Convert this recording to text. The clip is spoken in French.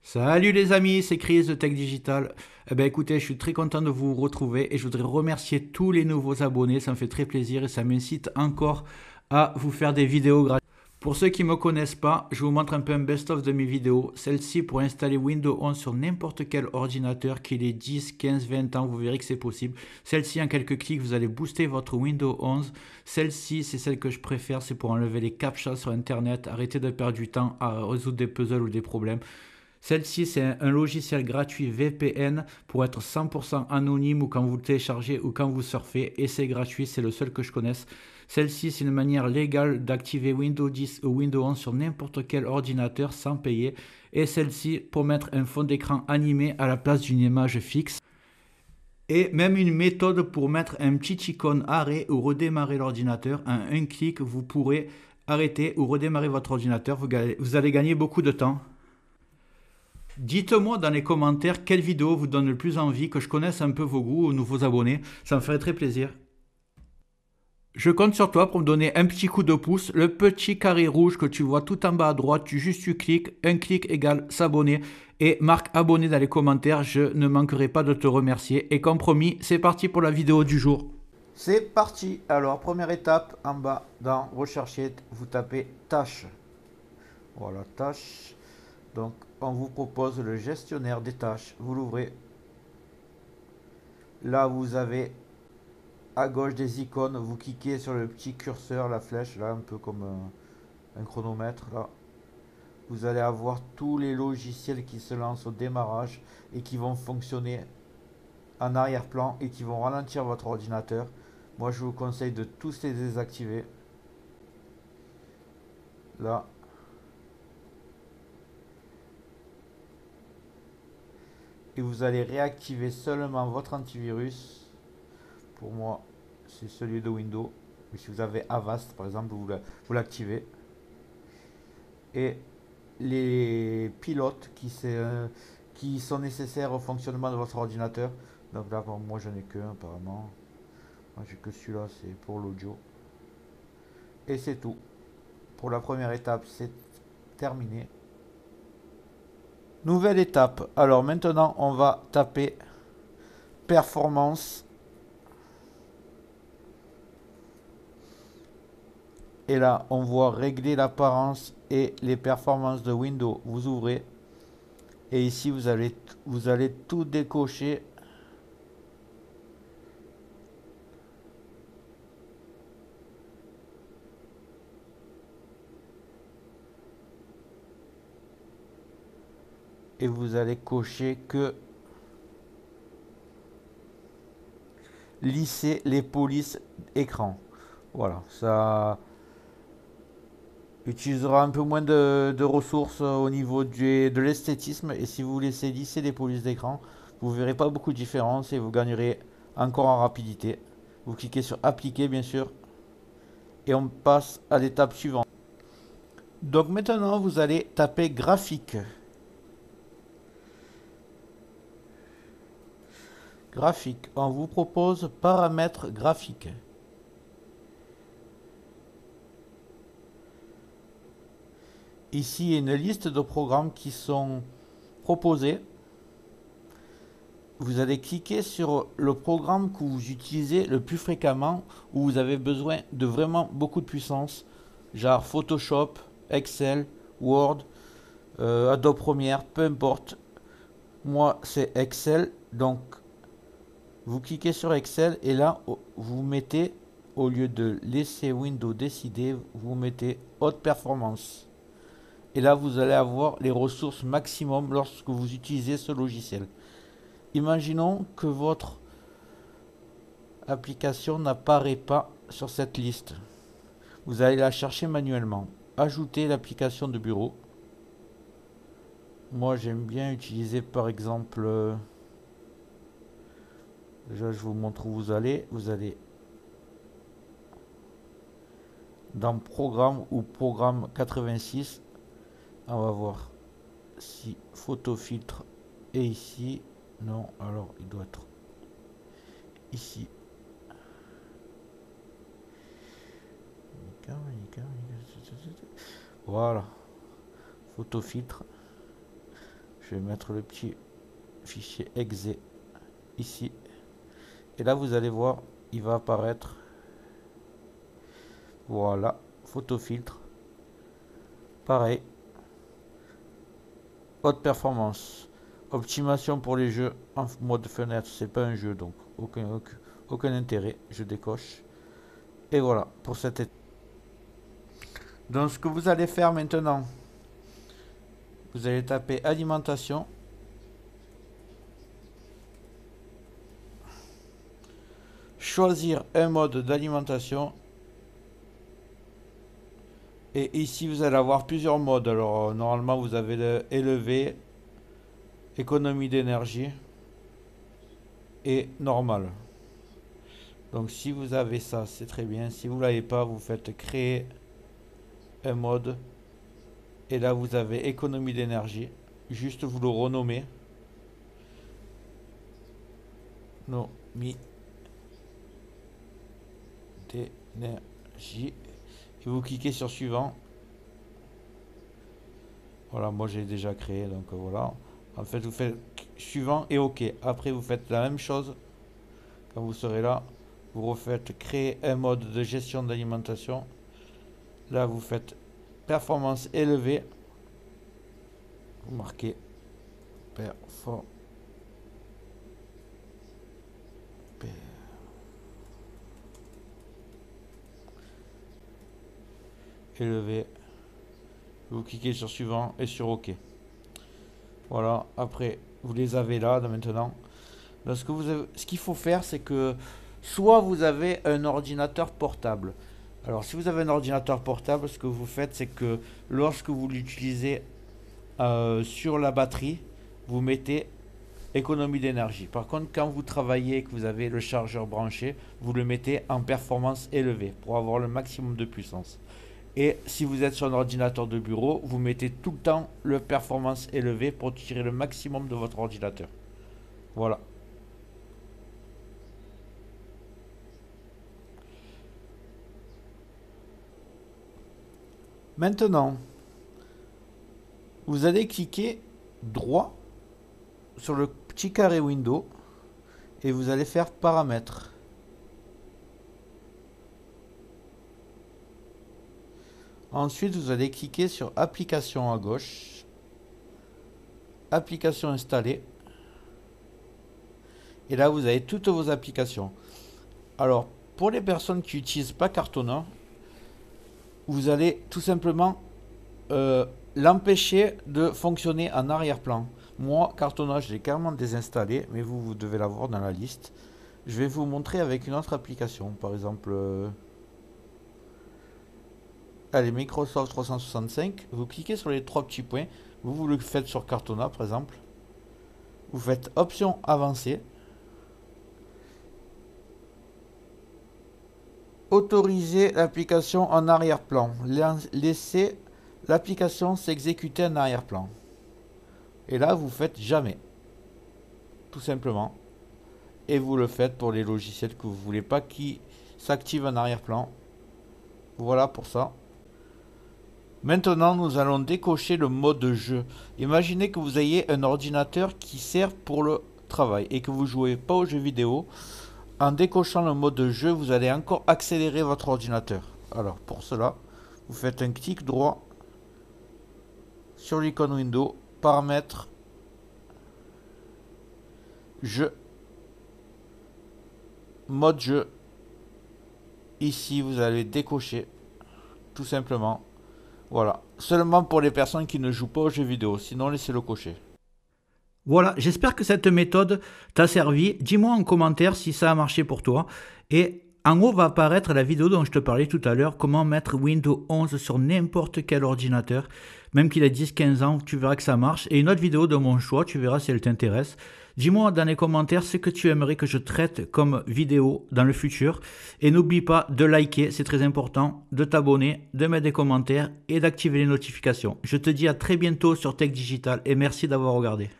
Salut les amis, c'est Chris de Tech Digital. Eh ben écoutez, je suis très content de vous retrouver et je voudrais remercier tous les nouveaux abonnés, ça me fait très plaisir et ça m'incite encore à vous faire des vidéos gratuites. Pour ceux qui ne me connaissent pas, je vous montre un peu un best-of de mes vidéos. Celle-ci pour installer Windows 11 sur n'importe quel ordinateur, qu'il ait 10, 15, 20 ans, vous verrez que c'est possible. Celle-ci, en quelques clics, vous allez booster votre Windows 11. Celle-ci, c'est celle que je préfère, c'est pour enlever les captchas sur Internet, arrêter de perdre du temps à résoudre des puzzles ou des problèmes. Celle-ci, c'est un logiciel gratuit VPN pour être 100% anonyme ou quand vous le téléchargez ou quand vous surfez. Et c'est gratuit, c'est le seul que je connaisse. Celle-ci, c'est une manière légale d'activer Windows 10 ou Windows 11 sur n'importe quel ordinateur sans payer. Et celle-ci, pour mettre un fond d'écran animé à la place d'une image fixe. Et même une méthode pour mettre un petit icône arrêt ou redémarrer l'ordinateur. En un clic, vous pourrez arrêter ou redémarrer votre ordinateur. Vous allez gagner beaucoup de temps. Dites-moi dans les commentaires quelle vidéo vous donne le plus envie, que je connaisse un peu vos goûts aux nouveaux abonnés. Ça me ferait très plaisir. Je compte sur toi pour me donner un petit coup de pouce. Le petit carré rouge que tu vois tout en bas à droite, tu cliques. Un clic égale s'abonner. Et marque abonné dans les commentaires. Je ne manquerai pas de te remercier. Et comme promis, c'est parti pour la vidéo du jour. C'est parti. Alors, première étape, en bas dans Rechercher, vous tapez tâches. Voilà, tâches. Donc, on vous propose le gestionnaire des tâches. Vous l'ouvrez. Là, vous avez à gauche des icônes. Vous cliquez sur le petit curseur, la flèche, là, un peu comme un chronomètre. Là, vous allez avoir tous les logiciels qui se lancent au démarrage et qui vont fonctionner en arrière-plan et qui vont ralentir votre ordinateur. Moi, je vous conseille de tous les désactiver. Là, et vous allez réactiver seulement votre antivirus. Pour moi, c'est celui de Windows. Mais si vous avez Avast, par exemple, vous l'activez. Et les pilotes qui sont nécessaires au fonctionnement de votre ordinateur. Donc là, bon, moi, j'en ai qu'un apparemment. Moi, j'ai que celui-là, c'est pour l'audio. Et c'est tout. Pour la première étape, c'est terminé. Nouvelle étape. Alors maintenant, on va taper performance. Et là, on voit régler l'apparence et les performances de Windows. Vous ouvrez. Et ici, vous allez tout décocher. Et vous allez cocher que lisser les polices écran. Voilà, ça utilisera un peu moins de ressources au niveau de l'esthétisme. Et si vous laissez lisser les polices d'écran, vous verrez pas beaucoup de différence et vous gagnerez encore en rapidité. Vous cliquez sur appliquer bien sûr et on passe à l'étape suivante. Donc maintenant vous allez taper graphique. Graphique, on vous propose paramètres graphiques. Ici, il y a une liste de programmes qui sont proposés. Vous allez cliquer sur le programme que vous utilisez le plus fréquemment, où vous avez besoin de vraiment beaucoup de puissance, genre Photoshop, Excel, Word, Adobe Premiere, peu importe. Moi, c'est Excel, donc vous cliquez sur Excel et là, vous mettez, au lieu de laisser Windows décider, vous mettez haute performance. Et là, vous allez avoir les ressources maximum lorsque vous utilisez ce logiciel. Imaginons que votre application n'apparaît pas sur cette liste. Vous allez la chercher manuellement. Ajouter l'application de bureau. Moi, j'aime bien utiliser par exemple... déjà, je vous montre où vous allez. Vous allez dans Programme ou Programme 86. On va voir si photo filtre est ici. Non, alors il doit être ici. Voilà. Photo filtre. Je vais mettre le petit fichier exe ici. Et là, vous allez voir, il va apparaître. Voilà, photo filtre. Pareil. Haute performance. Optimisation pour les jeux en mode fenêtre. C'est pas un jeu, donc aucun intérêt. Je décoche. Et voilà, pour cette étape. Donc, ce que vous allez faire maintenant, vous allez taper alimentation. Choisir un mode d'alimentation. Et ici, vous allez avoir plusieurs modes. Alors, normalement, vous avez le élevé, économie d'énergie et normal. Donc, si vous avez ça, c'est très bien. Si vous ne l'avez pas, vous faites créer un mode. Et là, vous avez économie d'énergie. Juste, vous le renommez. Économie d'énergie. Et vous cliquez sur suivant. Voilà, moi j'ai déjà créé, donc voilà. En fait, vous faites suivant et OK. Après, vous faites la même chose. Quand vous serez là, vous refaites créer un mode de gestion d'alimentation. Là, vous faites performance élevée. Vous marquez performance élevé. Vous cliquez sur suivant et sur OK. Voilà, après vous les avez là maintenant. Donc, ce qu'il faut faire, c'est que soit vous avez un ordinateur portable. Alors si vous avez un ordinateur portable, ce que vous faites, c'est que lorsque vous l'utilisez sur la batterie, vous mettez économie d'énergie. Par contre, quand vous travaillez et que vous avez le chargeur branché, vous le mettez en performance élevée pour avoir le maximum de puissance. Et si vous êtes sur un ordinateur de bureau, vous mettez tout le temps le performance élevé pour tirer le maximum de votre ordinateur. Voilà. Maintenant, vous allez cliquer droit sur le petit carré Windows et vous allez faire paramètres. Ensuite, vous allez cliquer sur application à gauche, application installée. Et là, vous avez toutes vos applications. Alors, pour les personnes qui n'utilisent pas Cartona, vous allez tout simplement l'empêcher de fonctionner en arrière-plan. Moi, Cartona, je l'ai carrément désinstallé, mais vous devez l'avoir dans la liste. Je vais vous montrer avec une autre application, par exemple... allez, Microsoft 365, vous cliquez sur les trois petits points, vous le faites sur Cartona par exemple, vous faites option avancée, autoriser l'application en arrière-plan, laissez l'application s'exécuter en arrière-plan, et là vous faites jamais, tout simplement, et vous le faites pour les logiciels que vous voulez pas qui s'activent en arrière-plan. Voilà pour ça. Maintenant, nous allons décocher le mode jeu. Imaginez que vous ayez un ordinateur qui sert pour le travail et que vous ne jouez pas aux jeux vidéo. En décochant le mode jeu, vous allez encore accélérer votre ordinateur. Alors, pour cela, vous faites un clic droit sur l'icône Windows, paramètres, jeu, mode jeu. Ici, vous allez décocher, tout simplement. Voilà, seulement pour les personnes qui ne jouent pas aux jeux vidéo, sinon laissez-le cocher. Voilà, j'espère que cette méthode t'a servi. Dis-moi en commentaire si ça a marché pour toi. Et en haut va apparaître la vidéo dont je te parlais tout à l'heure, comment mettre Windows 11 sur n'importe quel ordinateur. Même qu'il ait 10-15 ans, tu verras que ça marche. Et une autre vidéo de mon choix, tu verras si elle t'intéresse. Dis-moi dans les commentaires ce que tu aimerais que je traite comme vidéo dans le futur. Et n'oublie pas de liker, c'est très important, de t'abonner, de mettre des commentaires et d'activer les notifications. Je te dis à très bientôt sur Tech Digital et merci d'avoir regardé.